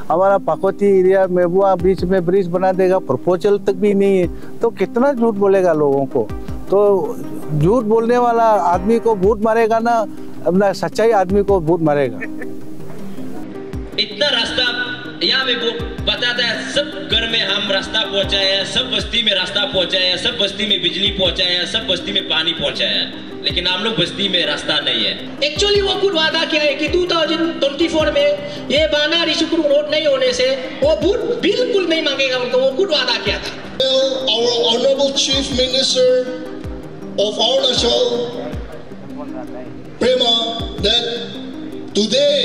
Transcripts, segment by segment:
हमारा पाकोती एरिया मेबुआ बीच में ब्रिज बना देगा, प्रपोजल तक भी नहीं है, तो कितना झूठ बोलेगा लोगों को। तो झूठ बोलने वाला आदमी को भूत मारेगा ना, अपना सच्चाई आदमी को भूत मारेगा। इतना रास्ता यहाँ पे बताता है, सब घर में हम रास्ता पहुंचाए हैं, सब बस्ती में रास्ता पहुंचाए हैं, सब बस्ती में बिजली पहुंचाए हैं, सब बस्ती में पानी पहुंचाया है, लेकिन हम लोग बस्ती में रास्ता नहीं है। एक्चुअली वो खुद वादा किया है कि 2024 में ये बाना ऋषिकुरु रोड नहीं होने से वो वोट बिल्कुल नहीं मांगेगा, उनको वो खुद वादा किया था। Our Honorable Chief Minister of Arunachal, Prema, that today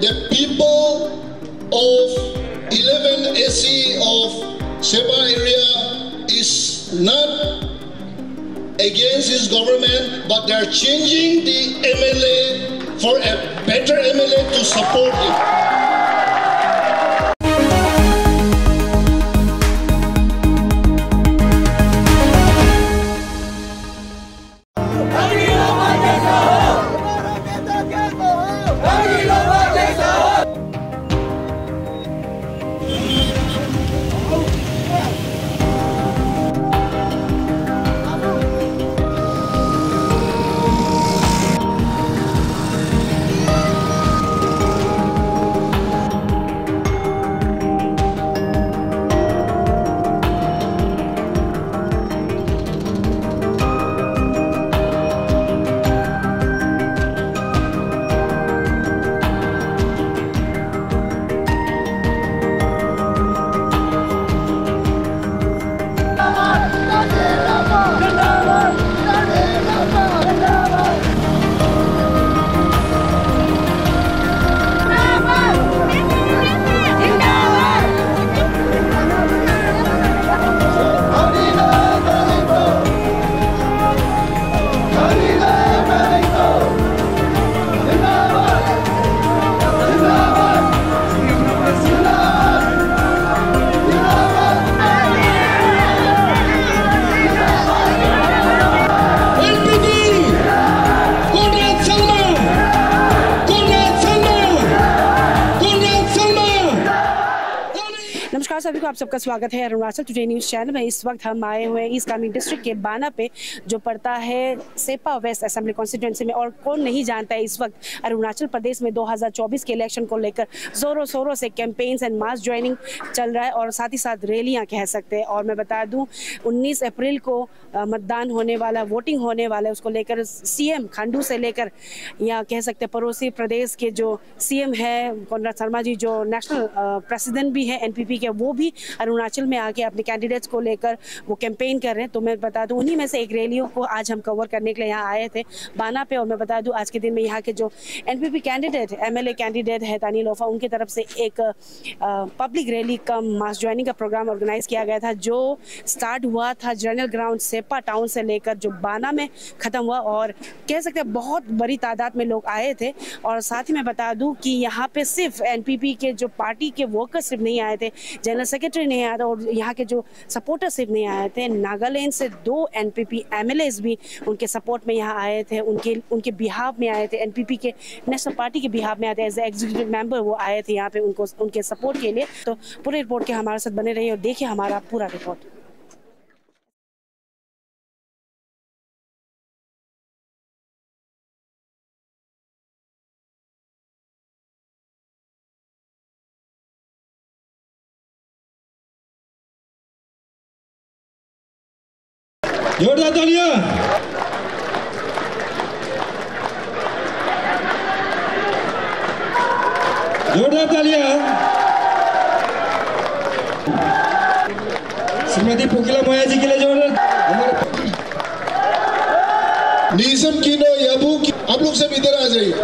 the people of 11 SC of Sepa area is not against his government, but they are changing the MLA for a better MLA to support him. नमस्कार सभी को, आप सबका स्वागत है Arunachal today news channel में। इस वक्त हम आए हुए हैं ईस्ट कामेंग डिस्ट्रिक्ट के बाना पे, जो पड़ता है सेपा वेस्ट असेंबली कॉन्स्टिट्यूंसी में। और कौन नहीं जानता है, इस वक्त अरुणाचल प्रदेश में 2024 के इलेक्शन को लेकर जोरों शोरों से कैंपेन्स एंड मास ज्वाइनिंग चल रहा है, और साथ ही साथ रैलियाँ कह सकते हैं। और मैं बता दूँ 19 अप्रैल को मतदान होने वाला, वोटिंग होने वाला है, उसको लेकर CM खांडू से लेकर या कह सकते हैं पड़ोसी प्रदेश के जो CM है कोनराड शर्मा जी, जो नेशनल प्रेसिडेंट भी है NPP के, वो भी अरुणाचल में आके अपने कैंडिडेट्स को लेकर वो कैंपेन कर रहे हैं। तो मैं बता दूं उन्हीं में से एक रैलियों को आज हम कवर करने के लिए यहाँ आए थे बाना पे। और मैं बता दूं आज के दिन में यहाँ के जो NPP कैंडिडेट MLA कैंडिडेट है तानी लोफा, उनकी तरफ से एक पब्लिक रैली कम मास ज्वाइनिंग का प्रोग्राम ऑर्गेनाइज किया गया था, जो स्टार्ट हुआ था जनरल ग्राउंड सेपा टाउन से लेकर जो बाना में ख़त्म हुआ। और कह सकते हैं बहुत बड़ी तादाद में लोग आए थे। और साथ ही मैं बता दूं कि यहाँ पे सिर्फ NPP के जो पार्टी के वर्कर्स सिर्फ नहीं आए थे, जनरल सेक्रेटरी नहीं आया था, और यहाँ के जो सपोर्टर सिर्फ नहीं आए थे, नागालैंड से 2 NPP MLAs भी उनके सपोर्ट में यहाँ आए थे, उनके बिहाफ में आए थे, NPP के नेशनल पार्टी के बिहाफ में आए थे, एज एग्जीक्यूटिव मेंबर वो आए थे यहाँ पे उनके सपोर्ट के लिए। तो पूरे रिपोर्ट के हमारे साथ बने रहिए और देखिए हमारा पूरा रिपोर्ट। जोरदार तालियां। जोरदार तालियां। श्रीमती पोकिला मोया जी के लिए जोरदार। निज़म किनो याबू की आप लोग सब इधर आ जाइए।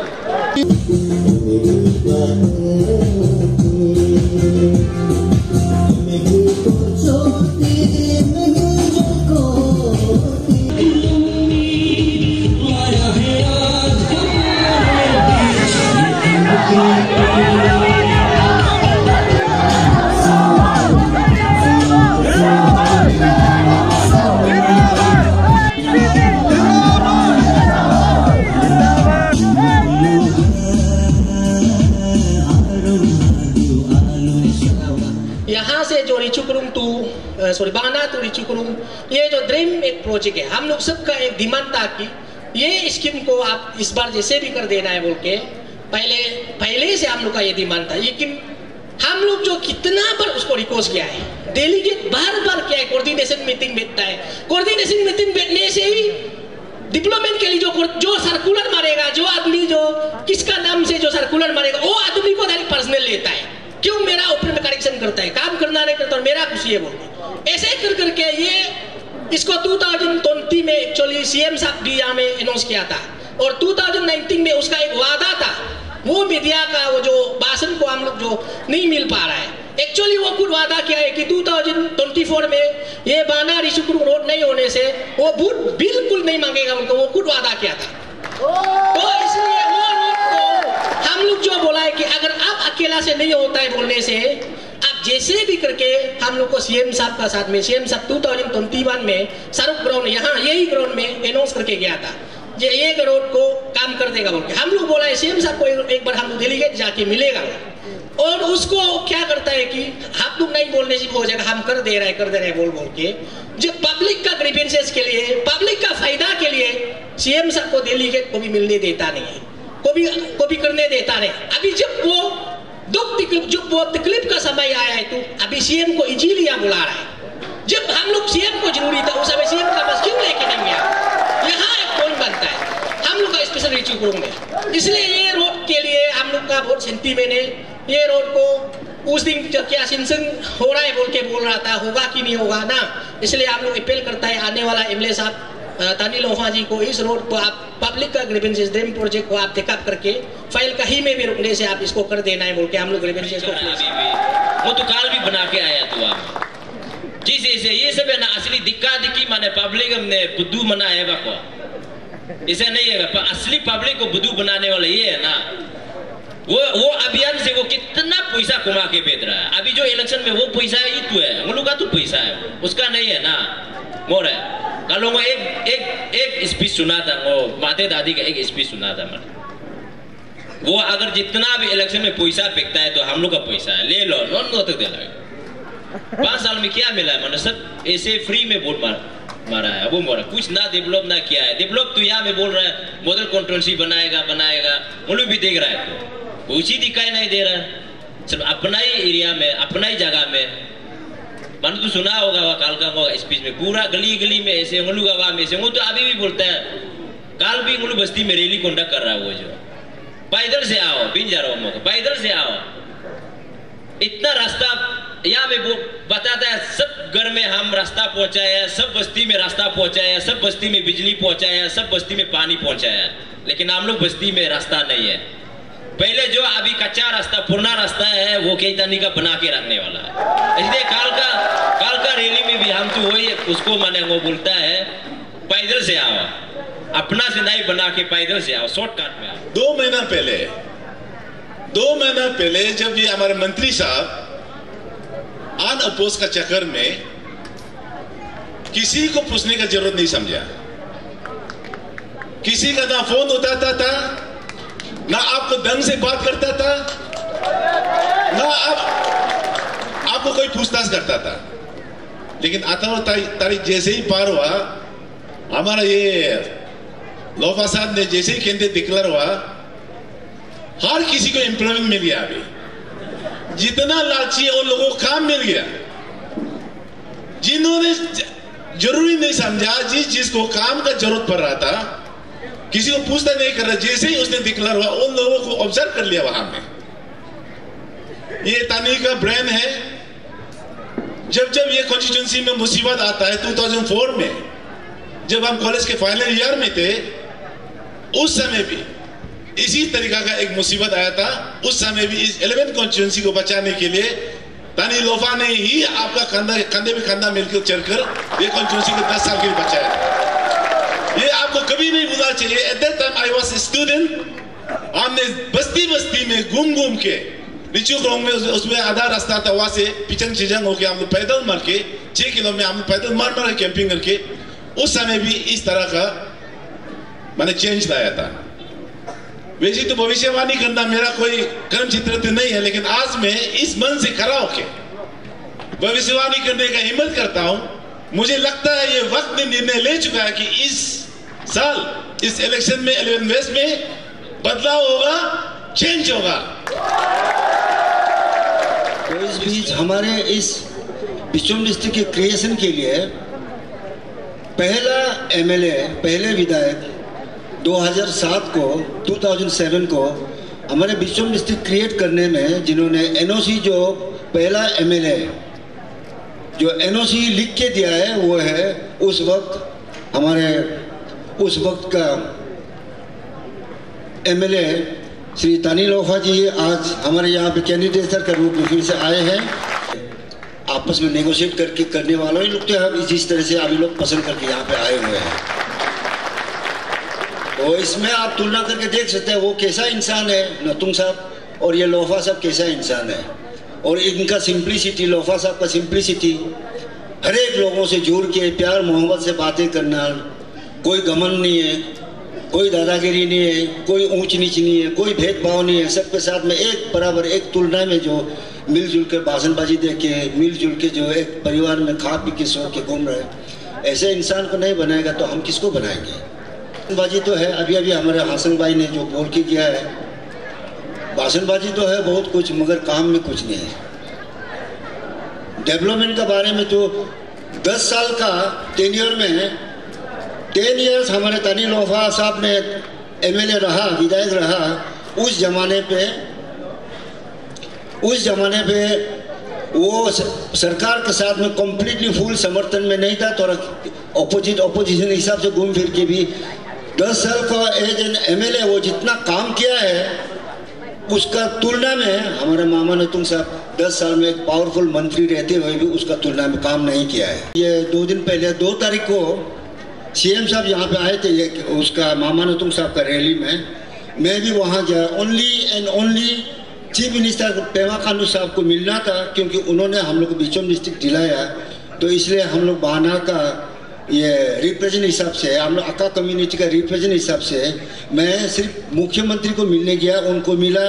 यहाँ से जो रिचुकुरुंग टू बाना टू रिचुकुरुंग, ये जो ड्रीम एक प्रोजेक्ट है, हम लोग सबका एक डिमांड था कि ये स्कीम को आप इस बार जैसे भी कर देना है बोल के पहले से हम लोग का ये डिमांड था। लेकिन हम लोग जो कितना बार उसको रिक्वेस्ट किया है, डेलीगेट बार बार क्या है, कोऑर्डिनेशन मीटिंग बैठता है, कोऑर्डिनेशन मीटिंग बैठने से ही डिप्लोमेंट के लिए जो सर्कुलर मारेगा, जो आदमी जो किसका नाम से जो सर्कुलर मारेगा, वो आदमी को डायरेक्ट पर्सनल लेता है। क्यों मेरा ऊपर में करेक्शन करता है, काम करना नहीं करता और मेरा खुशी है बोलते, ऐसे कर करके ये इसको 2020 में एक्चुअली सीएम साहब भी यहाँ में अनाउंस किया था और 2019 में उसका एक वादा था, वो मीडिया का वो जो भाषण को हम लोग जो नहीं मिल पा रहा है। एक्चुअली वो खुद वादा किया है कि 2024 में ये बाना रिशुकुरुंग रोड नहीं होने से वो वोट बिल्कुल नहीं मांगेगा उनको, वो खुद वादा किया था। तो इसलिए वो रोड को हम लोग जो बोला है कि अगर आप अकेला से नहीं होता है बोलने से, आप जैसे भी करके हम लोग को सीएम साहब का साथ में, सीएम साहब 2021 में शाहरुख ग्राउंड यहाँ यही ग्राउंड में अनाउंस करके गया था ये रोड को काम कर देगा बोल के। हम लोग बोला है सीएम साहब को एक बार हम लोग डेलीगेट जाके मिलेगा और उसको क्या करता है कि आप लोग नहीं बोलने से हो जाएगा, हम कर दे रहे बोल के, जब पब्लिक का ग्रीवेंसेस के लिए, पब्लिक का फायदा के लिए सीएम साहब को डेलीगेट को भी मिलने देता नहीं है, को भी करने देता नहीं। अभी जब वो तकलीफ का समय आया है तो अभी सीएम को इजीली यहाँ बुला रहा है। जब हम लोग सीएम को जरूरी था उस समय सीएम का बस क्यों लेके नहीं गया, यहाँ एक कौन बनता है हम लोग का स्पेशल रिचुकुरुंग में। इसलिए ये रोड के लिए हम लोग का बहुत सेंटीमेंट है। ये रोड को उस दिन जब क्या सिंसन हो रहा है बोल रहा था, होगा कि नहीं होगा ना, इसलिए हम लोग अपील करता है आने वाला एमएलए साहब तानी लोफा जी को, इस रोड को आप पब्लिक का ग्रीवेंसेस ड्रीम प्रोजेक्ट को आप टेकअप करके फाइल कहीं में भी रुकने से आप इसको कर देना है बोल के हम लोग ग्रीवेंसेस को वो तो काल भी बना के आया तो आप जिस ऐसे ये सब है ना असली दिक्का दिक्की माने पब्लिक हमने बुद्धू मना है बाको, इसे नहीं है असली पब्लिक को बुद्धू बनाने वाला ये है ना। वो अभियान से वो कितना पैसा कमा के बेच रहा है। अभी जो इलेक्शन में वो पैसा ही तो है, मुल्क का तो पैसा है, उसका नहीं है ना। मोर है कल वो एक स्पीच सुना था, वो माते दादी का एक स्पीच सुना था मैंने। वो अगर जितना भी इलेक्शन में पैसा फेंकता है तो हम लोग का पैसा है, ले लो नॉन तक दे लो। 5 साल में क्या मिला है, मैंने सब ऐसे फ्री में वोट मारा है। वो मोरा कुछ ना डेवलप ना किया है। डेवलप तो यहाँ में बोल रहा है मॉडल कंट्रोवर्सी बनाएगा, मुल्क भी देख रहा है तो कुछ ही दिखाई नहीं दे रहा है। सिर्फ अपना ही एरिया में, अपना ही जगह में। मैंने तो सुना होगा वह काल का स्पीच में, पूरा गली गली में ऐसे मुल्क आवाम में से, वो तो अभी भी बोलता है। काल भी मुल्क बस्ती में रैली कंडक्ट कर रहा है, वो जो पैदल से आओ, बिन जा रहा हूँ पैदल से आओ। इतना रास्ता यहाँ में वो बताता है, सब घर में हम रास्ता पहुंचाया, सब बस्ती में रास्ता पहुंचाया, सब बस्ती में बिजली पहुंचाया, सब बस्ती में पानी पहुंचाया, लेकिन हम लोग बस्ती में रास्ता नहीं है। पहले जो अभी कच्चा रास्ता, पुराना रास्ता है, वो कई तनी का बना के रखने वाला है। इसलिए काल का रैली में भी हम तो वही उसको माने वो बोलता है पैदल से आओ, अपना से नहीं बना के पैदल से आओ, शॉर्टकट में आओ। 2 महीना पहले जब ये हमारे मंत्री साहब अनअपोज का चक्कर में किसी को पूछने का जरूरत नहीं समझा, किसी का ना फोन उठाता था, ना आपको ढंग से बात करता था, ना आपको कोई पूछताछ करता था। लेकिन 18 तारीख जैसे ही पार हुआ, हमारा ये लोफा साहब ने जैसे ही कैंडिडेट डिक्लेयर हुआ, हर किसी को एम्प्लॉयमेंट मिल गया। अभी जितना लालची है उन लोगों को काम मिल गया। जिन्होंने जरूरी नहीं समझा, जिसको काम का जरूरत पड़ रहा था, किसी को पूछता नहीं कर रहा, जैसे ही उसने डिक्लेयर हुआ उन लोगों को ऑब्जर्व कर लिया वहां में। ये तानी का ब्रेन है। जब ये कॉन्स्टिट्यूंसी में मुसीबत आता है, 2004 में जब हम कॉलेज के फाइनल ईयर में थे, उस समय भी इसी तरीका का एक मुसीबत आया था। उस समय भी इस 11th कॉन्स्टिट्यूंसी को बचाने के लिए तानी लोफा ने ही आपका कंधे में कंधा मिलकर चलकर ये कॉन्स्टिट्यूंसी को 10 साल के लिए बचाया। ये आपको कभी नहीं भूलना चाहिए। At that time I was a student. हमने बस्ती में घूम के रिचुकुरुंग में, उसमें आधा रास्ता था, वहां से पिचंग चिजंग होके हम पैदल मार के 6 किलो में हम पैदल मार कैंपिंग करके उस समय भी इस तरह का मैंने चेंज लाया था। वैसे तो भविष्यवाणी करना मेरा कोई कर्म चित्र तो नहीं है, लेकिन आज मैं इस मन से खड़ा होके भविष्यवाणी करने का हिम्मत करता हूं। मुझे लगता है ये वक्त ने निर्णय ले चुका है कि इस साल इस इलेक्शन में 11 वेस्ट में बदलाव होगा, चेंज होगा। तो इस बीच हमारे इस बिचुम डिस्ट्रिक्ट के क्रिएशन के लिए पहला एमएलए, पहले विधायक 2007 को हमारे बिचुम डिस्ट्रिक्ट क्रिएट करने में जिन्होंने एनओसी, जो पहला एमएलए जो एनओसी लिख के दिया है वो है उस वक्त का एमएलए श्री तानी लोफा जी। आज हमारे यहाँ पे कैंडिडेट के रूप में फिर से आए हैं। आपस में नेगोशिएट करके करने वालों ही लोग तो जिस तरह से अभी लोग पसंद करके यहाँ पे आए हुए हैं, तो इसमें आप तुलना करके देख सकते हैं वो कैसा इंसान है नतुंग साहब और ये लोफा साहब कैसा इंसान है। और इनका सिंप्लिसिटी, लोफा साहब का सिंप्लिसिटी, हर एक लोगों से जुड़ के प्यार मोहब्बत से बातें करना, कोई घमंड नहीं है, कोई दादागिरी नहीं है, कोई ऊंच नीच नहीं है, कोई भेदभाव नहीं है, सबके साथ में एक बराबर, एक तुलना में जो मिलजुल के भाषणबाजी दे के, मिलजुल के जो एक परिवार में खा पी के सो के घूम रहे, ऐसे इंसान को नहीं बनाएगा तो हम किसको बनाएंगे। भाषणबाजी तो है, अभी अभी हमारे हासन भाई ने जो बोल के किया है, भाषणबाजी तो है बहुत कुछ, मगर काम में कुछ नहीं है। डेवलपमेंट के बारे में तो 10 साल का टेन्योर में 10 इयर्स हमारे तानी लोफा साहब ने एमएलए रहा, विधायक रहा। उस जमाने पे वो सरकार के साथ में कम्प्लीटली फुल समर्थन में नहीं था, थोड़ा ऑपोजिशन हिसाब से घूम फिर के भी 10 साल का एज एन एमएलए वो जितना काम किया है उसका तुलना में हमारे मामा नतुंग साहब 10 साल में एक पावरफुल मंत्री रहते हुए भी उसका तुलना में काम नहीं किया है। ये 2 दिन पहले 2 तारीख को सीएम साहब यहाँ पे आए थे, ये उसका मामा नतुंग साहब का रैली में, मैं भी वहाँ गया। Only chief minister Pema Khandu साहब को मिलना था, क्योंकि उन्होंने हम लोग को बिचुम डिस्ट्रिक्ट दिलाया, तो इसलिए हम लोग बाना का ये रिप्रेजेंट हिसाब से, हम लोग अक्का कम्युनिटी का रिप्रेजेंट हिसाब से मैं सिर्फ मुख्यमंत्री को मिलने गया, उनको मिला,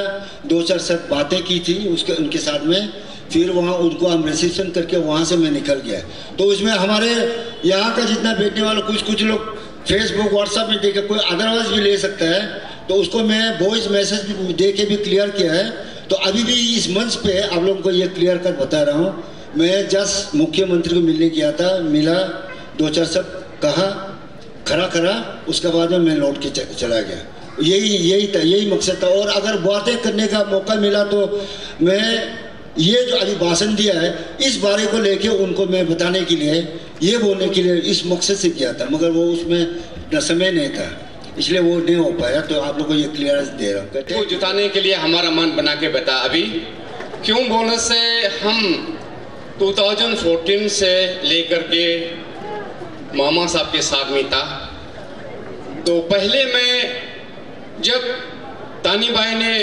2-4 साथ बातें की थी उनके साथ में, फिर वहाँ उनको हम रिसेप्शन करके वहाँ से मैं निकल गया। तो उसमें हमारे यहाँ का जितना बैठने वाला कुछ लोग फेसबुक व्हाट्सएप में देखे, कोई अदरवाइज भी ले सकता है, तो उसको मैं वॉइस मैसेज दे के भी क्लियर किया है। तो अभी भी इस मंच पे आप लोगों को ये क्लियर कर बता रहा हूँ, मैं जस्ट मुख्यमंत्री को मिलने गया था, मिला, 2-4 शब्द कहा, खरा, उसके बाद में मैं लौट के चला गया। यही था, यही मकसद था। और अगर बातें करने का मौका मिला तो मैं ये जो अभी भाषण दिया है इस बारे को लेके उनको मैं बताने के लिए, ये बोलने के लिए इस मकसद से किया था, मगर वो उसमें समय नहीं था, इसलिए वो नहीं हो पाया। तो आप लोगों को ये क्लियरेंस दे रहा हूँ। को जुटाने के लिए हमारा मन बना के बता। अभी क्यों बोलने से हम 2014 से लेकर के मामा साहब के साथ में था। तो पहले मैं जब तानी भाई ने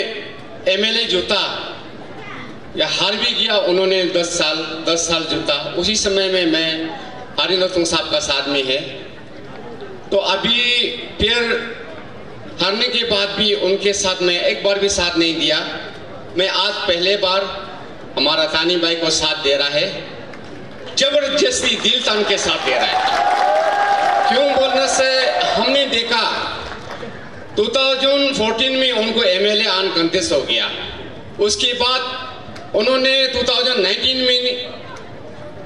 एमएलए जोता या हार भी गया, उन्होंने 10 साल जोता, उसी समय में मैं हरि नतुंग साहब का साथ में है। तो अभी फिर हारने के बाद भी उनके साथ में एक बार भी साथ नहीं दिया। मैं आज पहले बार हमारा तानी भाई को साथ दे रहा है, जबरदस्ती दिल तान के साथ दे रहा है। क्यों बोलने से हमने देखा 2014 में उनको एमएलए आन कंटेस्ट हो गया, उसके बाद उन्होंने 2019 में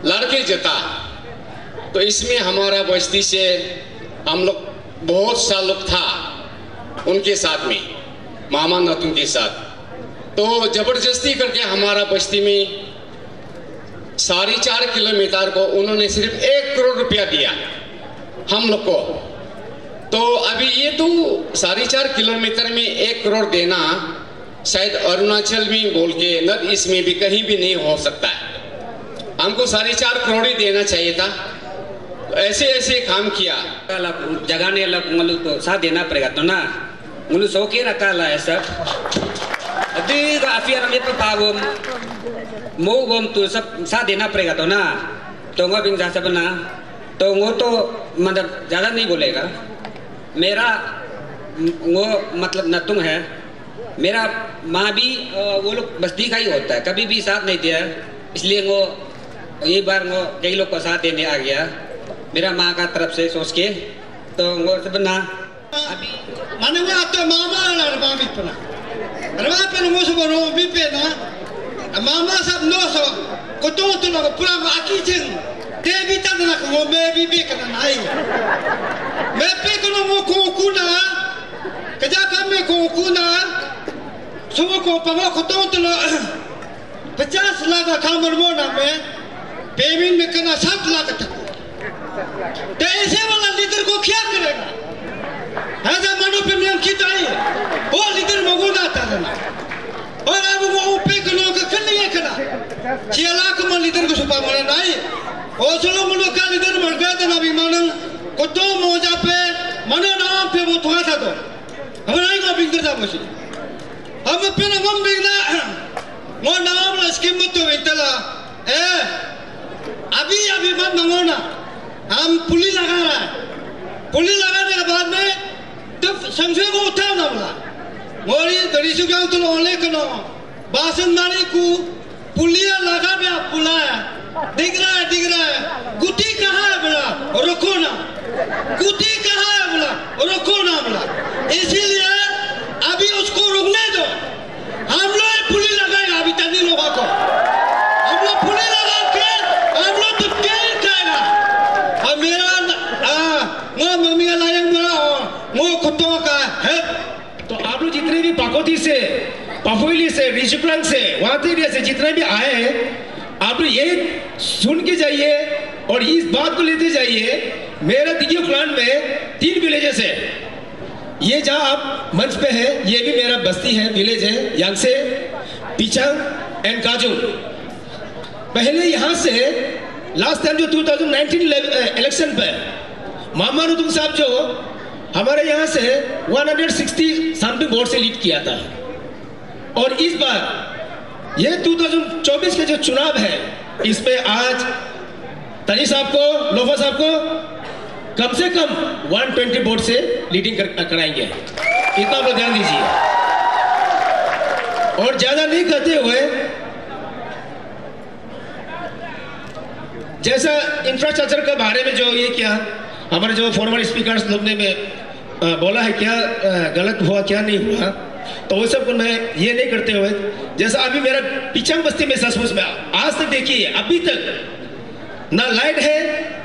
लड़के जिता। तो इसमें हमारा बस्ती से हम लोग बहुत सा लोग था उनके साथ में, मामा नतुंग के साथ। तो जबरदस्ती करके हमारा बस्ती में 4.5 किलोमीटर को उन्होंने सिर्फ 1 करोड़ रुपया दिया हम लोग को। तो अभी ये तो 4.5 किलोमीटर में 1 करोड़ देना शायद अरुणाचल में बोल के नॉर्थ ईस्ट में भी कहीं भी नहीं हो सकता है। हमको 4.5 करोड़ ही देना चाहिए था। तो ऐसे काम किया। जगाने वालों तो साथ देना पड़ेगा तो ना, मुझे सो के रखा ला है सब। अभी काफिया में तो पागम मोगम तो सब साथ देना पड़ेगा तो ना, तो वो बिंग सब ना, तो वो तो मतलब ज़्यादा नहीं बोलेगा। मेरा वो मतलब नतुंग है, मेरा माँ भी वो लोग बस्ती का ही होता है, कभी भी साथ नहीं दिया, इसलिए वो ये बार वो कई लोग को साथ देने आ गया मेरा माँ का तरफ से सोच के तो वो sebenarnya अभी माने वो आते मामा ना मामी पना रवा पे नो सब नो भी पे ना मामा सब नो सब को तो ना पूरा आकी जिंग ते भी ता ना को मैं भी करना नहीं मैं पे को नो को कुना कजा काम में को कुना सुबह को पंगा को तो 50 लाख का कामर मोना में पेमेंट में करना 7 लाख तक तो ऐसे वाला लीडर को क्या करेगा ऐसा मानो पे नियम कितना है वो लीडर मगोना आता है और अब वो पे करो का कर नहीं करा 6 लाख में लीडर को सुपा माना नहीं और चलो मनो का लीडर मर गया तो नबी मानो को तो मोजा पे मनो नाम पे वो थोड़ा था तो हम नहीं को बिंदर था मुझे हम पे ना हम बिगना वो नाम ला स्कीम मत तो बेटला अभी मत मंगोना हम पुली लगा रहा है पुली लगाने के बाद में तब संशय को उठाओ ना बोला मोरी दरीसु क्या तो लोले कनो बासन मारी को पुलिया लगा में आप पुलाया दिख रहा है गुटी कहाँ है बोला रुको ना गुटी कहाँ है बोला रुको ना बोला इसीलिए अभी उसको रुकने दो हम लोग पुली लगाएगा अभी तनी लोगों को हम लोग पुली लगा के हम लोग तो तेल खाएगा और मेरा वो मम्मी का लायक मेरा वो कुत्तों का है तो आप लोग जितने भी पाकोती से पफोइली से रिशुक्रंग से वातेरिया से जितने भी आए हैं आप लोग ये सुन के जाइए और इस बात को लेते जाइए मेरा दिगियो क्लान में 3 विलेजेस है ये जहाँ आप मंच पे है ये भी मेरा बस्ती है विलेज है यांगसे पिचांग एंड काजुंग पहले यहाँ से लास्ट टाइम जो 2019 इलेक्शन पे मामा नुतुंग साहब जो हमारे यहाँ से 160 समथिंग वोट से लीड किया था और इस बार ये 2024 के जो चुनाव है इसमें आज तनी साहब को लोफा साहब को कम से कम 120 वोट से लीडिंग कराएंगे इतना आप ध्यान दीजिए और ज्यादा नहीं करते हुए जैसा इंफ्रास्ट्रक्चर के बारे में जो ये क्या हमारे जो फॉर्मर स्पीकर्स लोग ने बोला है क्या गलत हुआ क्या नहीं हुआ तो वो सब को मैं ये नहीं करते हुए जैसा अभी मेरा पिचांग बस्ती में सचमुच में आज तक देखिए अभी तक ना लाइट है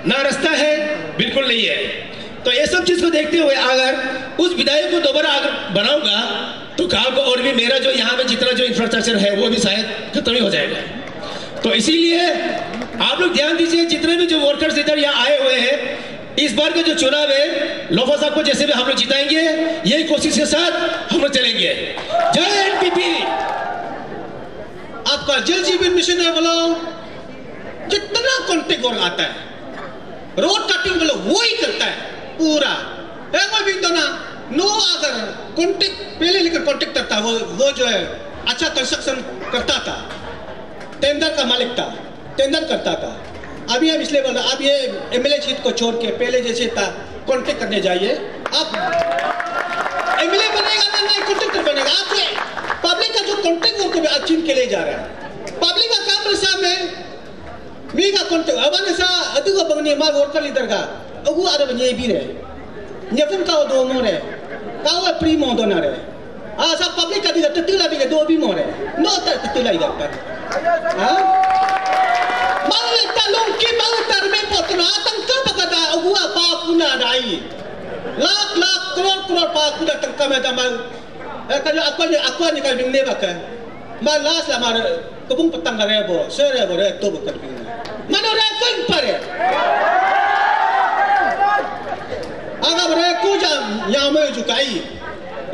ना रास्ता है बिल्कुल नहीं है तो ये सब चीज को देखते हुए अगर उस विधायक को दोबारा अगर बनाऊंगा तो गांव को और भी मेरा जो यहाँ में जितना जो इंफ्रास्ट्रक्चर है वो भी शायद खत्म ही हो जाएगा तो इसीलिए आप लोग ध्यान दीजिए जितने भी जो वर्कर्स इधर यहाँ आए हुए हैं इस बार का जो चुनाव है लोफा साहब को जैसे भी हम लोग जिताएंगे यही कोशिश के साथ हम लोग चलेंगे जय एनपीपी आपका जल जीवन मिशन है बोलो जितना कॉन्टेक्ट और आता है रोड कटिंग बोलो वो ही करता है पूरा भी तो ना नो अगर कॉन्टेक्ट पहले लेकर कॉन्टेक्ट करता वो जो है अच्छा कंस्ट्रक्शन करता था टेंडर का मालिक था टेंडर करता था अभी हम इसलिए बोल रहे अब ये एमएलए सीट को छोड़ के पहले जैसे था कॉन्टेक्ट करने जाइए अब एमएलए बनेगा नहीं कॉन्टेक्ट बनेगा आपके पब्लिक का जो कॉन्टेक्ट वो आप छीन के ले जा रहा है पब्लिक का काम रसा में मी का कॉन्टेक्ट अब ने सा अदुगा बंगने मा वर्कर लीडर का अगु अरब ने भी रे नेफन का दो मो रे का वो प्रीमो दोना रे आ सब पब्लिक का दिगा ततिला भी दो भी मो रे नो ततिला इधर पर हां Maltalong kimaltar me potna tangka bagada agua pa kuna dai lak kror pa kuna tangka me tamal kalau aku ni kalau bingne bakal malas lah mar kubung petang rebo sere bore to bakal bingne mana rekon pare aga reko jam nyame jukai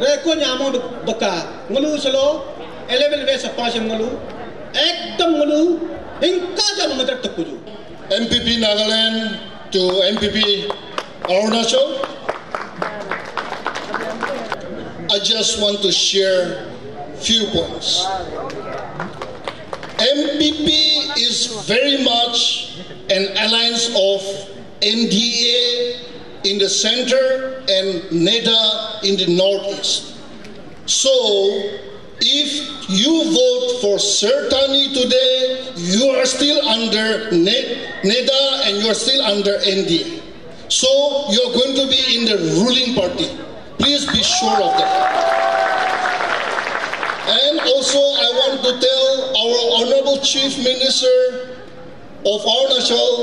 reko nyamo baka ngulu selo 11 ve sapasem ngulu ekdam ngulu MPP Nagaland to MPP Arunachal. I just want to share few points. MPP is very much an alliance of NDA in the center and NEDA in the northeast. So if you vote for Sertani today, you are still under NEDA and you are still under NDA. So you are going to be in the ruling party. Please be sure of that. And also I want to tell our Honorable Chief Minister of Arunachal,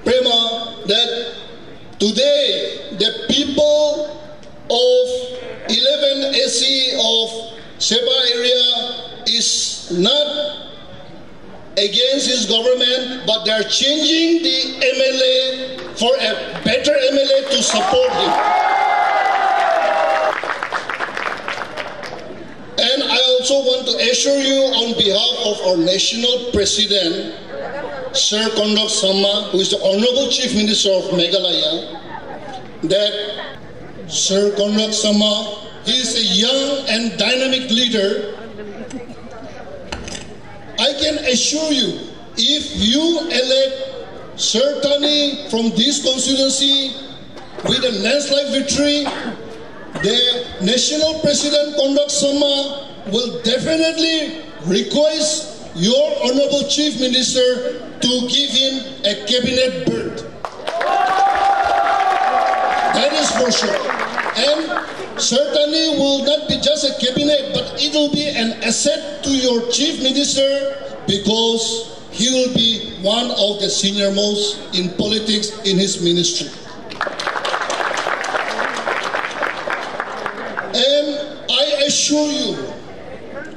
Prema, that today the people of 11 SC of Sepa area is not against his government, but they are changing the MLA for a better MLA to support him. And I also want to assure you on behalf of our national president, Sir Condoc Sama, who is the Honorable Chief Minister of Meghalaya, that Sir Condoc Sama, he is a young and dynamic leader. I can assure you, if you elect Sertani from this constituency with a landslide victory, the National President Condoc Sama will definitely request your Honorable Chief Minister to give him a cabinet berth. That is for sure. And Sertani will not be just a cabinet, but it will be an asset to your Chief Minister because he will be one of the senior most in politics in his ministry. And I assure you,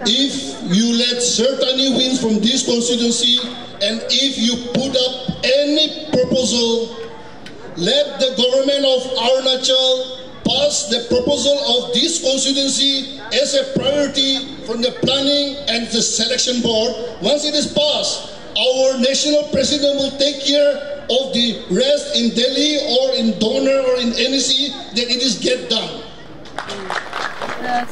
if you let Sertani win from this constituency and if you put up any proposal, let the government of Arunachal pass the proposal of this constituency as a priority from the planning and the selection board. Once it is passed, our national president will take care of the rest in Delhi or in Donor or in NEC, that it is get done.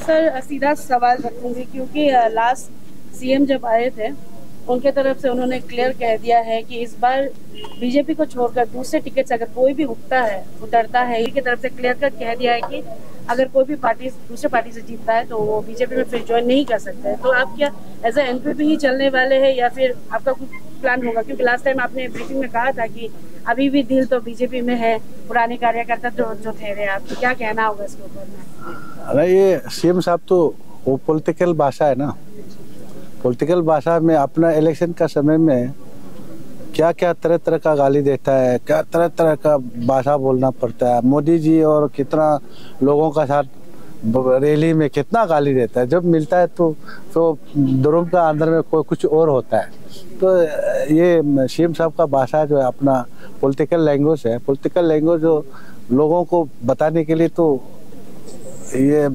Sir सीधा सवाल रखूंगी क्योंकि last CM जब आए थे उनके तरफ से उन्होंने क्लियर कह दिया है कि इस बार बीजेपी को छोड़कर दूसरे टिकट से अगर कोई भी उतरता है इनकी तरफ से क्लियर कर कह दिया है कि अगर कोई भी पार्टी दूसरे पार्टी से जीतता है तो वो बीजेपी में फिर ज्वाइन नहीं कर सकता है। तो आप क्या एज ए एनपीपी ही चलने वाले हैं या फिर आपका कुछ प्लान होगा? क्योंकि लास्ट टाइम आपने ब्रीफिंग में कहा था कि अभी भी दिल तो बीजेपी में है, पुराने कार्यकर्ता जो थे आपको क्या कहना होगा इसके ऊपर में? अरे ये सीएम साहब तो वो पॉलिटिकल भाषा है ना, पॉलिटिकल भाषा में अपना इलेक्शन का समय में क्या क्या तरह तरह का गाली देता है, क्या तरह तरह का भाषा बोलना पड़ता है। मोदी जी और कितना लोगों का साथ रैली में कितना गाली देता है, जब मिलता है तो रूम का अंदर में कोई कुछ और होता है। तो ये सीएम साहब का भाषा जो है अपना पॉलिटिकल लैंग्वेज है, पॉलिटिकल लैंग्वेज जो लोगों को बताने के लिए तो ये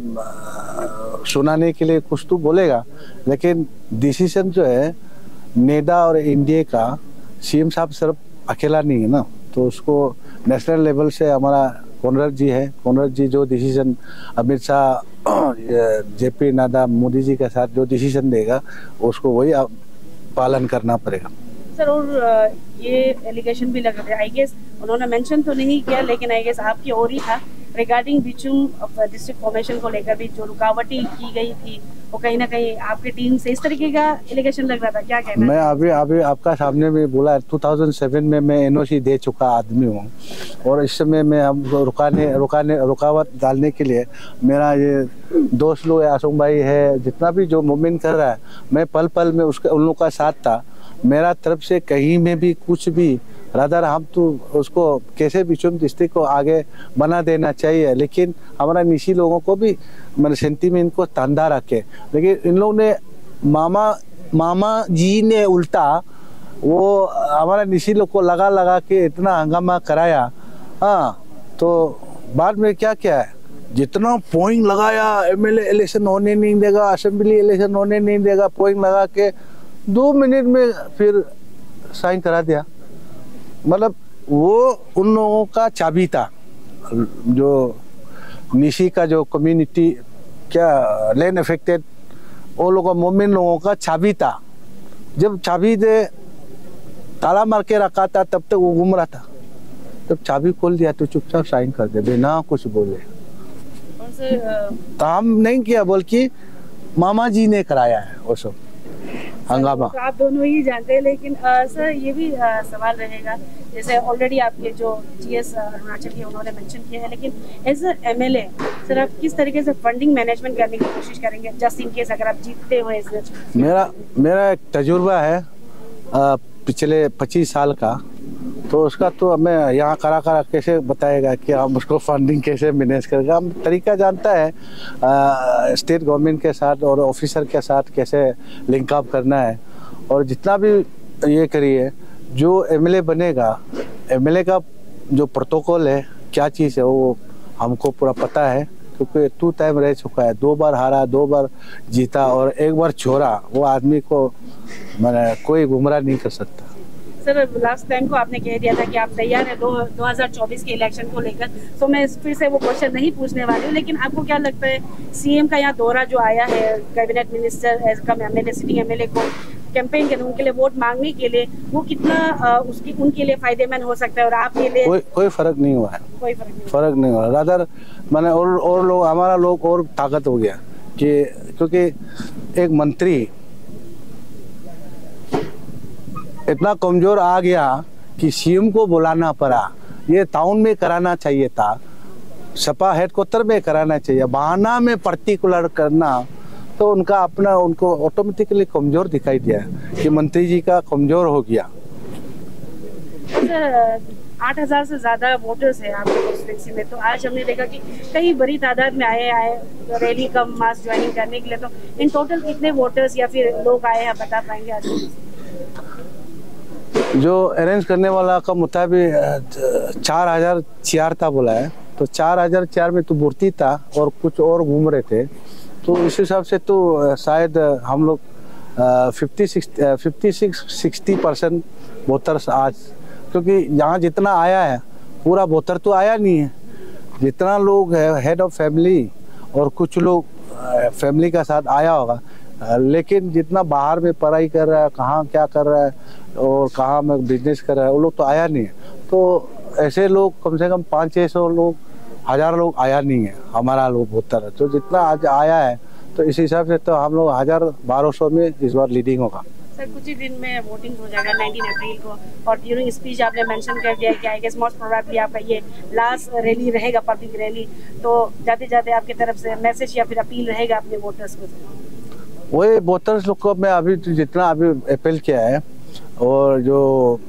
सुनाने के लिए कुछ तो बोलेगा, लेकिन डिसीजन जो है नेडा और इंडिया का सीएम साहब सिर्फ अकेला नहीं है ना, तो उसको नेशनल लेवल से हमारा कॉनरेड जी है, कॉनरेड जी जो डिसीजन अमित शाह जेपी नड्डा मोदी जी के साथ जो डिसीजन देगा उसको वही पालन करना पड़ेगा। सर और ये एलिगेशन भी लग रहा है, आई गेस उन्होंने मेंशन तो नहीं किया लेकिन आई गेस आपकी ओर ही था रिगार्डिंग बिचुम डिस्ट्रिक्ट फॉर्मेशन को लेकर भी जो रुकावटें की गई थी वो कहीं ना कहीं आपकी टीम से इस तरीके का एलिगेशन लग रहा था, क्या कहना? मैं अभी आपका सामने में बोला 2007 में मैं एनओसी दे चुका आदमी हूँ और इस समय में हम रुकावट डालने के लिए मेरा ये दोस्त लोग आसुम भाई है, जितना भी जो मूवमेंट कर रहा है मैं पल पल में उसका उन लोगों का साथ था। मेरा तरफ से कहीं में भी कुछ भी रादर हम तो उसको कैसे बिचुम डिस्ट्रिक्ट को आगे बना देना चाहिए, लेकिन हमारा निशी लोगों को भी मैंने सेंटीमेंट को तंदा रखे। लेकिन इन लोगों ने मामा जी ने उल्टा वो हमारा निशी लोग को लगा के इतना हंगामा कराया। हाँ, तो बाद में क्या क्या है, जितना पॉइंट लगाया एमएलए इलेक्शन होने नहीं देगा, असेंबली इलेक्शन होने नहीं देगा, पॉइंट लगा के 2 मिनट में फिर साइन करा दिया। मतलब वो उन लोगों का चाबी था, जो निशी का जो कम्युनिटी क्या लैंड अफेक्टेड वो लोगों मूवमेंट लोगों का चाबी था। जब चाबी दे ताला मार के रखा था तब तक वो घूम रहा था, तब चाबी खोल दिया तो चुपचाप साइन कर दे बिना कुछ बोले। तो हम नहीं किया, बल्कि मामा जी ने कराया है वो सब हंगामा। तो आप दोनों ही जानते हैं, लेकिन सर ये भी सवाल रहेगा, जैसे ऑलरेडी आपके जो जीएस अरुणाचल के उन्होंने मेंशन किया है, लेकिन एज अ एमएलए सर आप किस तरीके से फंडिंग मैनेजमेंट करने की कोशिश करेंगे जस्ट इन केस अगर आप जीतते हो इस मेरा एक तजुर्बा है पिछले 25 साल का, तो उसका तो हमें यहाँ करा कैसे बताएगा कि हम उसको फंडिंग कैसे मैनेज करेगा। हम तरीका जानता है स्टेट गवर्नमेंट के साथ और ऑफिसर के साथ कैसे लिंक अप करना है, और जितना भी ये करिए जो एमएलए बनेगा, एमएलए का जो प्रोटोकॉल है क्या चीज़ है वो हमको पूरा पता है, क्योंकि 2 टाइम रह चुका है, 2 बार हारा 2 बार जीता और 1 बार छोड़ा। वो आदमी को मैंने कोई गुमराह नहीं कर सकता। सर लास्ट टाइम को आपने कह दिया था कि आप तैयार हैं 2024 के इलेक्शन को लेकर, तो मैं फिर से वो क्वेश्चन नहीं पूछने वाली हूँ, लेकिन आपको क्या लगता है सीएम का यहाँ दौरा जो आया है कैबिनेट मिनिस्टर एज कम एमएलए सिटिंग एमएलए को कैंपेन करने उनके लिए वोट मांगने के लिए, वो कितना उनके लिए फायदेमंद हो सकता है और आपके लिए? कोई फर्क नहीं हुआ है, कोई फर्क नहीं हुआ। रादर मैंने और लोग हमारा लोग और ताकत हो गया कि क्योंकि एक मंत्री इतना कमजोर आ गया कि सीएम को बुलाना पड़ा। ये टाउन में कराना चाहिए था, सपा हेडक्वार्टर में कराना चाहिए, बहाना में पर्टिकुलर करना, तो उनको ऑटोमेटिकली कमजोर दिखाई दिया कि मंत्री जी का कमजोर हो गया। सर 8,000 से ज्यादा वोटर्स हैं आपके कॉन्स्टिट्यूंसी में, तो आज हमने देखा कि कई बड़ी तादाद में आए रैली का मास ज्वाइनिंग करने के लिए, तो इन टोटल कितने वोटर्स या फिर लोग आए हैं बता पाएंगे आज? जो अरेंज करने वाला का मुताबिक 4,004 था बोला है, तो 4,004 में तो मूर्ति था और कुछ और घूम रहे थे, तो इस हिसाब से तो शायद हम लोग 50-60% वोटर्स आज, क्योंकि यहाँ जितना आया है पूरा वोटर तो आया नहीं है, जितना लोग है हेड ऑफ फैमिली और कुछ लोग फैमिली का साथ आया होगा, लेकिन जितना बाहर में पढ़ाई कर रहा है, कहाँ क्या कर रहा है और कहाँ में बिजनेस कर रहा है, वो लोग तो आया नहीं है। तो ऐसे लोग कम से कम 500-600 लोग 1000 लोग आया नहीं है हमारा लोग वोटर है, तो जितना आज आया है तो इस हिसाब से तो हम लोग 1000-1200 में इस बार लीडिंग होगा। सर कुछ ही दिन में वोटिंग हो जाएगा 19 अप्रैल को, और ड्यूरिंग स्पीच आपने मेंशन कर दिया कि आई गेस मोस्ट प्रोबेबली आपका ये लास्ट रैली रहेगा, पब्लिक रैली, तो जाते जाते आपकी तरफ से मैसेज या फिर अपील रहेगा अपने वोटर्स को? वही वोटर्स लोग को मैं अभी जितना अपील किया है, और जो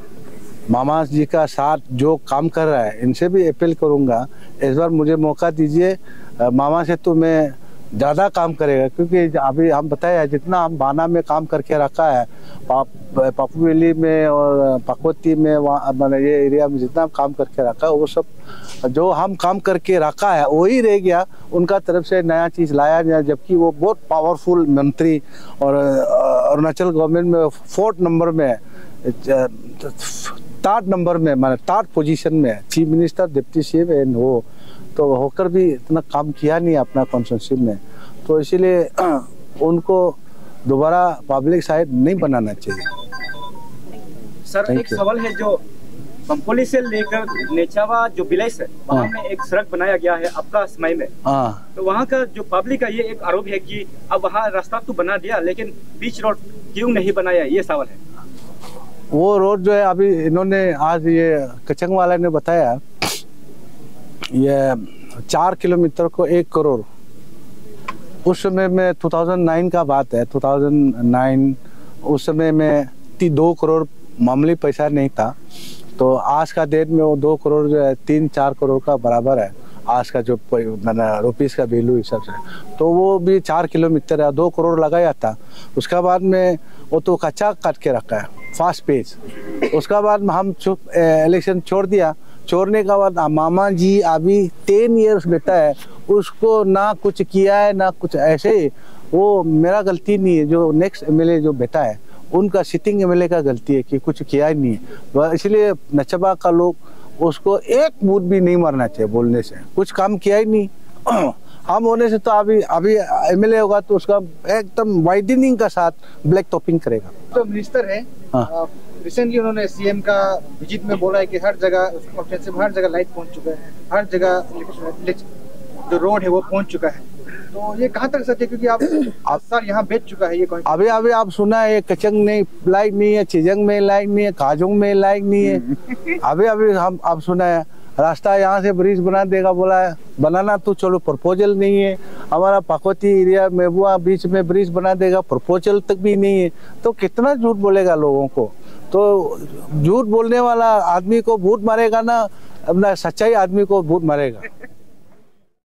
मामा जी का साथ जो काम कर रहा है इनसे भी अपील करूंगा, इस बार मुझे मौका दीजिए, मामा से तो मैं ज़्यादा काम करेगा, क्योंकि अभी हम बताया जितना हम बाना में काम करके रखा है, पापू वैली में और पाकोती में, वहाँ मैंने ये एरिया में जितना काम करके रखा है वो सब जो हम काम करके रखा है वही रह गया, उनका तरफ से नया चीज़ लाया गया, जबकि वो बहुत पावरफुल मंत्री और अरुणाचल गवर्नमेंट में 4th नंबर में 3rd नंबर में माने 3rd पोजीशन में chief minister deputy CM and वो तो होकर भी इतना काम किया नहीं अपना कॉन्स्टिट्यूंसी में, तो इसीलिए उनको दोबारा पब्लिक साइड नहीं बनाना चाहिए। सर एक सवाल है, जो पंपोली से लेकर नेचावा जो विलेज है वहाँ में एक सड़क बनाया गया है आपका समय में, तो वहाँ का जो पब्लिक का ये एक आरोप है कि अब वहाँ रास्ता तो बना दिया लेकिन बीच रोड क्यों नहीं बनाया, ये सवाल है। वो रोड जो है अभी इन्होंने आज ये कचंग वाला ने बताया, ये 4 किलोमीटर को 1 करोड़, उस समय में 2009 का बात है, 2009 उस समय में 2 करोड़ मामूली पैसा नहीं था, तो आज का डेट में वो 2 करोड़ जो है 3-4 करोड़ का बराबर है आज का जो रुपीस का वैल्यू हिसाब से, तो वो भी 4 किलोमीटर है, 2 करोड़ लगाया था। उसका बाद में वो तो कच्चा काट के रखा है फास्ट पेज, उसका बाद हम इलेक्शन छोड़ दिया, छोड़ने का बाद मामा जी अभी 10 इयर्स बेटा है, उसको ना कुछ किया है ना कुछ, ऐसे वो मेरा गलती नहीं है, जो नेक्स्ट एमएलए जो बेटा है उनका सिटिंग एमएलए का गलती है कि कुछ किया ही नहीं है, इसलिए नचबा का लोग उसको एक बूथ भी नहीं मारना चाहिए, बोलने से कुछ काम किया ही नहीं हम होने से तो अभी एमएलए होगा तो उसका एकदम वाइडनिंग का साथ ब्लैक टॉपिंग करेगा। तो मिनिस्टर है, रिसेंटली उन्होंने सीएम का विजिट में बोला है कि हर जगह हर जगह लाइट पहुंच चुका है, हर जगह जो रोड है वो पहुंच चुका है, तो ये कहाँ तक सच है, क्योंकि आप 10 साल यहाँ बेच चुका है ये अभी अभी आप सुना है कचंग नहीं लाइक नहीं है, चिजंग में लाइक नहीं है, काजुंग में लाइक नहीं है। अभी अभी हम आप सुना है रास्ता यहाँ से ब्रिज बना देगा बोला है, बनाना तो चलो प्रपोजल नहीं है। हमारा पाकोती एरिया मेबुआ बीच में ब्रिज बना देगा, प्रपोजल तक भी नहीं है। तो कितना झूठ बोलेगा लोगों को। तो झूठ बोलने वाला आदमी को भूत मारेगा ना, अपना सच्चाई आदमी को भूत मारेगा।